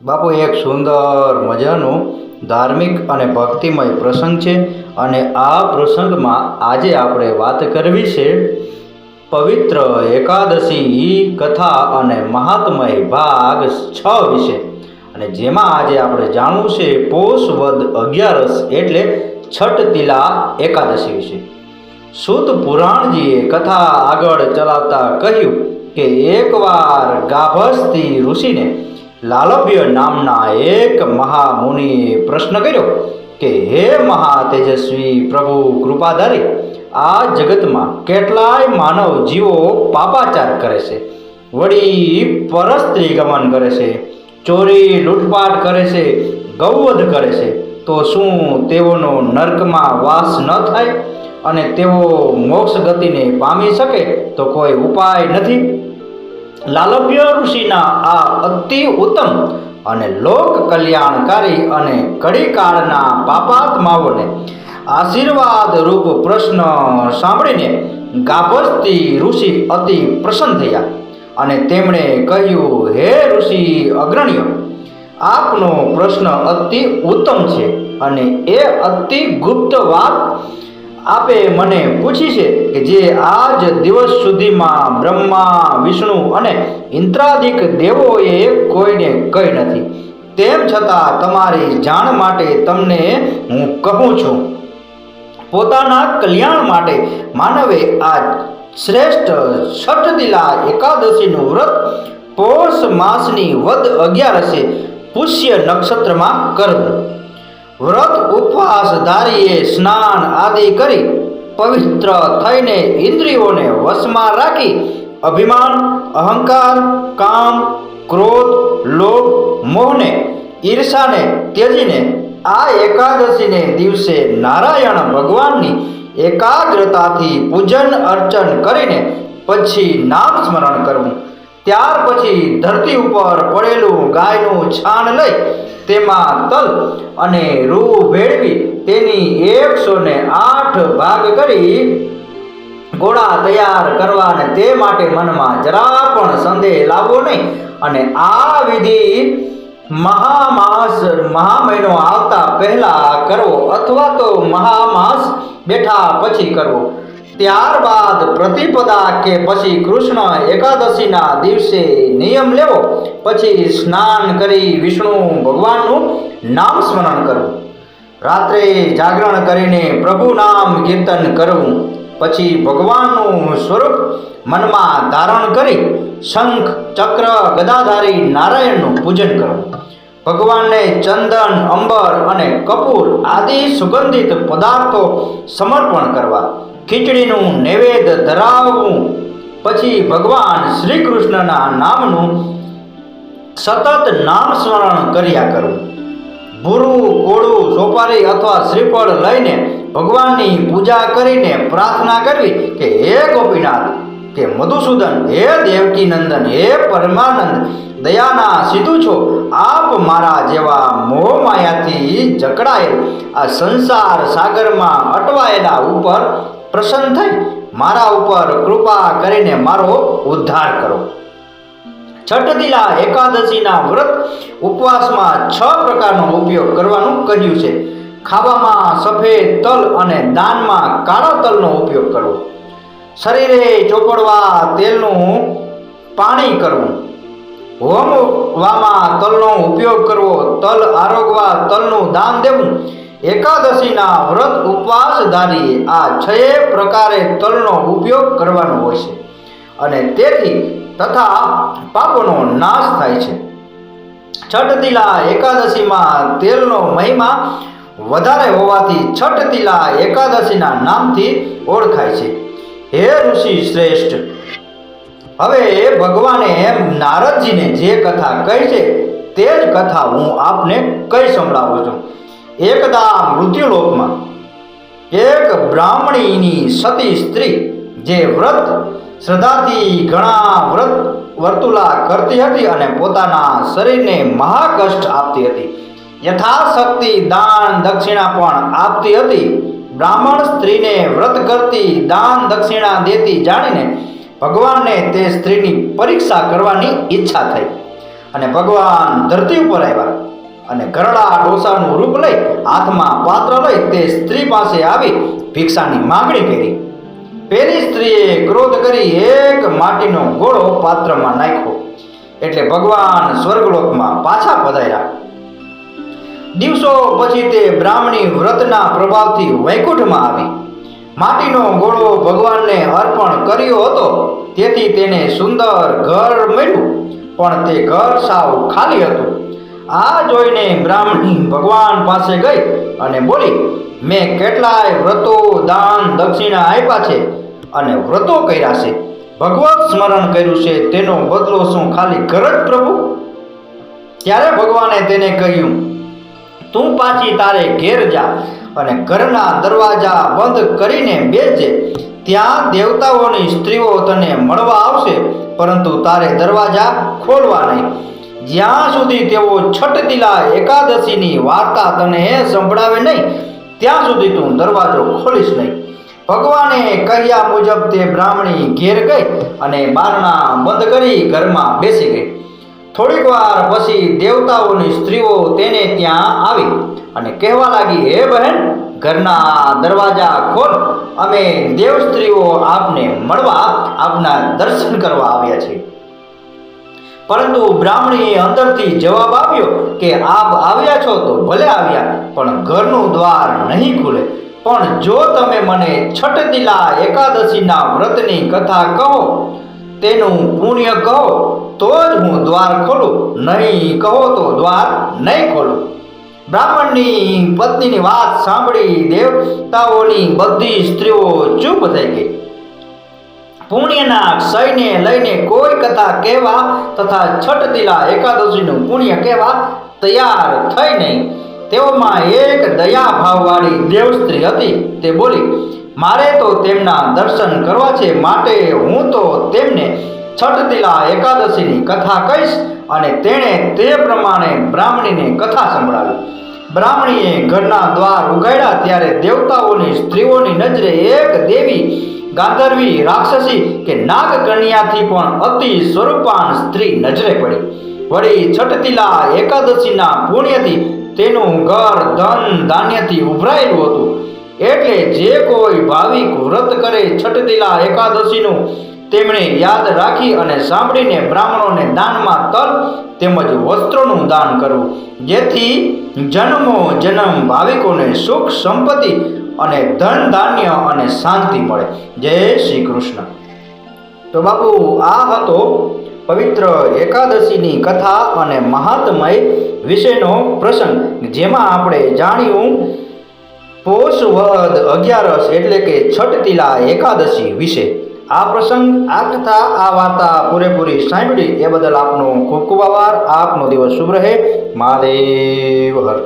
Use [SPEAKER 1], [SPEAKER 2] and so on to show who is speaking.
[SPEAKER 1] બાપુ એક સુંદર મજાનું ધાર્મિક અને ભક્તિમય પ્રસંગ છે અને આ પ્રસંગમાં આજે આપણે વાત કરવી છે પવિત્ર એકાદશી કથા અને મહાત્મય ભાગ 6 વિશે। અને જેમાં આજે આપણે જાણવું છે પોષ વદ 11 એટલે છઠ તિલા એકાદશી વિશે। સૂત પુરાણજીએ કથા આગળ ચલાવતા કહ્યું કે એકવાર ગાભસ્તી ઋષિને લાલભ્ય નામના એક મહામુનિએ પ્રશ્ન કર્યો કે હે મહાતેજસ્વી પ્રભુ કૃપાધારી, આ જગતમાં કેટલાય માનવ જીવો પાપાચાર કરે છે, વળી પરસ્ત્રી ગમન કરે છે, ચોરી લૂંટપાટ કરે છે, ગૌવધ કરે છે, તો શું તેઓનો નર્કમાં વાસ ન થાય અને તેઓ મોક્ષ ગતિને પામી શકે તો કોઈ ઉપાય નથી? લાલભ્ય ઋષિના આ અતિ ઉત્તમ અને લોક કલ્યાણકારી અને કડીકાળના પાપાત્માઓને આશીર્વાદ રૂપ પ્રશ્ન સાંભળીને ગાભસ્તી ઋષિ અતિ પ્રસન્ન થયા અને તેમણે કહ્યું, હે ઋષિ અગ્રણીઓ, આપનો પ્રશ્ન અતિ ઉત્તમ છે અને એ અતિ ગુપ્ત વાત આપે મને પૂછી છે કે જે આજ દિવસ સુધીમાં બ્રહ્મા, વિષ્ણુ અને ઇન્દ્રાદિક દેવોએ કોઈને કહી નથી। તેમ છતાં તમારી જાણ માટે તમને હું કહું છું। પોતાના કલ્યાણ માટે માનવે આ શ્રેષ્ઠ છઠ તિલા એકાદશીનું વ્રત પોષ માસની વદ 11 પુષ્ય નક્ષત્રમાં કરવું। વ્રત ઉપવાસધારીએ સ્નાન આદિ કરી પવિત્ર થઈને ઇન્દ્રિયોને વશમાં રાખી અભિમાન, અહંકાર, કામ, ક્રોધ, લોભ, મોહને, ઈર્ષાને ત્યજીને આ એકાદશીને દિવસે નારાયણ ભગવાનની એકાગ્રતાથી પૂજન અર્ચન કરીને પછી નામ સ્મરણ કરવું। ત્યાર પછી ધરતી ઉપર પડેલું ગાયનું છાણ લઈ તેમાં તલ અને રૂ ભેળવી તેની 108 ભાગ કરી ગોળા તૈયાર કરવા અને તે માટે મનમાં જરા પણ સંદેહ લાવવો નહીં અને આ વિધિ મહામહિનો આવતા પહેલા કરવો અથવા તો મહામાસ બેઠા પછી કરવો। ત્યારબાદ પ્રતિપદા કે પછી કૃષ્ણ એકાદશીના દિવસે નિયમ લેવો, પછી સ્નાન કરી વિષ્ણુ ભગવાનનું નામ સ્મરણ કરવું, રાત્રે જાગરણ કરીને પ્રભુ નામ કીર્તન કરવું, પછી ભગવાનનું સ્વરૂપ મનમાં ધારણ કરી શંખ, ચક્ર, ગદાધારી નારાયણનું પૂજન કરવું, ભગવાનને ચંદન, અંબર અને કપૂર આદિ સુગંધિત પદાર્થો સમર્પણ કરવા, ખીચડીનું નૈવેદ્ય ધરાવવું, પછી ભગવાન શ્રી કૃષ્ણના નામનું સતત નામ સ્મરણ કર્યા કરવું। ભૂરું, કોળું, સોપારી અથવા શ્રીફળ લઈને ભગવાનની પૂજા કરીને પ્રાર્થના કરવી કે હે ગોપીનાથ, કે મધુસૂદન, હે દેવકી નંદન, હે પરમાનંદ, દયાના સિંધુ છો, આપ મારા જેવા મોહમાયાથી જકડાયેલ આ સંસાર સાગરમાં અટવાયેલા ઉપર પ્રસન્ન થઈ મારા ઉપર કૃપા કરીને મારો ઉદ્ધાર કરો। છઠ તિલા એકાદશીના વ્રત ઉપવાસમાં 6 પ્રકારનો ઉપયોગ કરવાનું કહ્યું છે। ખાવામાં સફેદ તલ અને દાનમાં કાળા તલનો ઉપયોગ કરવો, શરીરે ચોપડવા તેલનું પાણી કરવું, હોમવામાં તલનો ઉપયોગ કરવો, તલ આરોગવા તલનું દાન દેવું। એકાદશીના વ્રત ઉપવાસધારીએ આ 6 પ્રકારે તલનો ઉપયોગ કરવાનો હોય છે અને તેથી તથા પાપોનો નાશ થાય છે। છઠ તિલા એકાદશીમાં તેલનો મહિમા વધારે હોવાથી છઠ તિલા એકાદશીના નામથી ઓળખાય છે। હે ઋષિ શ્રેષ્ઠ, હવે ભગવાને નારદજીને જે કથા કહી છે તે જ કથા હું આપને કહી સંભળાવું છું। એકદા મૃત્યુલોકમાં એક બ્રાહ્મણીની સતી સ્ત્રી જે વ્રત શ્રદ્ધાથી ઘણા વર્તુલા કરતી હતી અને પોતાના શરીરને મહાકષ્ટ આપતી હતી, યથાશક્તિ દાન દક્ષિણા પણ આપતી હતી। બ્રાહ્મણ સ્ત્રીને વ્રત કરતી દાન દક્ષિણા દેતી જાણીને ભગવાનને તે સ્ત્રીની પરીક્ષા કરવાની ઈચ્છા થઈ। અને ભગવાન ધરતી ઉપર આવ્યા અને ઘરડા ડોસાનું રૂપ લઈ હાથમાં પાત્ર લઈ તે સ્ત્રી પાસે આવી ભિક્ષાની માંગણી કરી. પેલી સ્ત્રીએ ક્રોધ કરી એક માટીનો ગોળો પાત્રમાં નાખ્યો એટલે ભગવાન સ્વર્ગલોકમાં પાછા પધાર્યા. દિવસો પછી તે બ્રાહ્મણી વ્રતના પ્રભાવથી વૈકુંઠમાં આવી. માટીનો ગોળો ભગવાનને અર્પણ કર્યો હતો તેથી તેને સુંદર ઘર મળ્યું, પણ તે ઘર સાવ ખાલી હતું. આ જોઈને બ્રાહ્મણી ભગવાન પાસે ગઈ અને બોલી, મેં કેટલાય વ્રતો દાન દક્ષિણા આપ્યા છે અને વ્રતો કર્યા છે, ભગવત સ્મરણ કર્યું છે, તેનો બદલો શું ખાલી ઘર જ પ્રભુ? ત્યારે ભગવાને તેને કહ્યું, તું પાછી તારે ઘેર જા અને ઘરના દરવાજા બંધ કરીને બેસજે. ત્યાં દેવતાઓની સ્ત્રીઓ તને મળવા આવશે, પરંતુ તારે દરવાજા ખોલવા નહીં જ્યાં સુધી તેઓ છઠતિલા એકાદશીની વાર્તા તને સંભળાવે નહીં ત્યાં સુધી તું દરવાજો ખોલીશ નહીં. ભગવાને કહ્યા મુજબ તે બ્રાહ્મણી ઘેર ગઈ અને બારણા બંધ કરી ઘરમાં બેસી ગઈ. થોડીક વાર પછી દેવતાઓની સ્ત્રીઓ તેને ત્યાં આવી અને કહેવા લાગી, હે બહેન, ઘરના દરવાજા ખોલ, અમે દેવ સ્ત્રીઓ આપને મળવા આપના દર્શન કરવા આવ્યા છીએ. પરંતુ બ્રાહ્મણીએ અંદરથી જવાબ આપ્યો કે આપ આવ્યા છો તો ભલે આવ્યા, પણ ઘરનું દ્વાર નહીં ખુલે. પણ જો તમે મને છઠતિલા એકાદશીના વ્રતની કથા કહો, તેનું પુણ્ય કહો, તો જ હું દ્વાર ખોલું, નહીં કહો તો દ્વાર નહીં ખોલું. બ્રાહ્મણની પત્નીની વાત સાંભળી દેવતાઓની બધી સ્ત્રીઓ ચૂપ થઈ ગઈ. પુણ્યના ક્ષયને લઈને કોઈ કથા કહેવા તથા છઠતિલા એકાદશીનું પુણ્ય કહેવા તૈયાર થઈ નહીં. તેઓમાં એક દયા ભાવવાળી દેવ સ્ત્રી હતી. તે બોલી, મારે તો તેમના દર્શન કરવા છે, માટે હું તો તેમને છઠતિલા એકાદશીની કથા કહીશ. અને તેણે તે પ્રમાણે બ્રાહ્મણીને કથા સંભળાવી. બ્રાહ્મણીએ ઘરના દ્વાર ઉઘાડ્યા ત્યારે દેવતાઓની સ્ત્રીઓની નજરે એક દેવી ગાંધર્વી રાક્ષસી કે નાગકન્યાથી પણ અતિ સ્વરૂપાન સ્ત્રી નજરે પડી. વળી છઠતિલા એકાદશીના પુણ્યથી તેનું ઘર ધન ધાન્યથી ઉભરાયેલું હતું. એટલે જે કોઈ ભાવિક વ્રત કરે છઠતિલા એકાદશીનું, તેમણે યાદ રાખી અને સાંભળીને બ્રાહ્મણોને દાનમાં તલ તેમજ વસ્ત્રોનું દાન કરવું, જેથી જન્મો જન્મ ભાવિકોને સુખ સંપત્તિ અને ધન ધાન્ય અને શાંતિ મળે. જય શ્રી કૃષ્ણ. તો બાપુ, આ હતો પવિત્ર એકાદશીની કથા અને મહાત્મય વિશેનો પ્રસંગ, જેમાં આપણે જાણ્યું પોષ વદ 11 એટલે કે છઠતિલા એકાદશી વિશે. આ પ્રસંગ, આ કથા, આ વાર્તા પૂરેપૂરી સાંભળી એ બદલ આપનો ખૂબ ખૂબ આભાર. આપનો દિવસ શુભ રહે. મહાદેવ હર.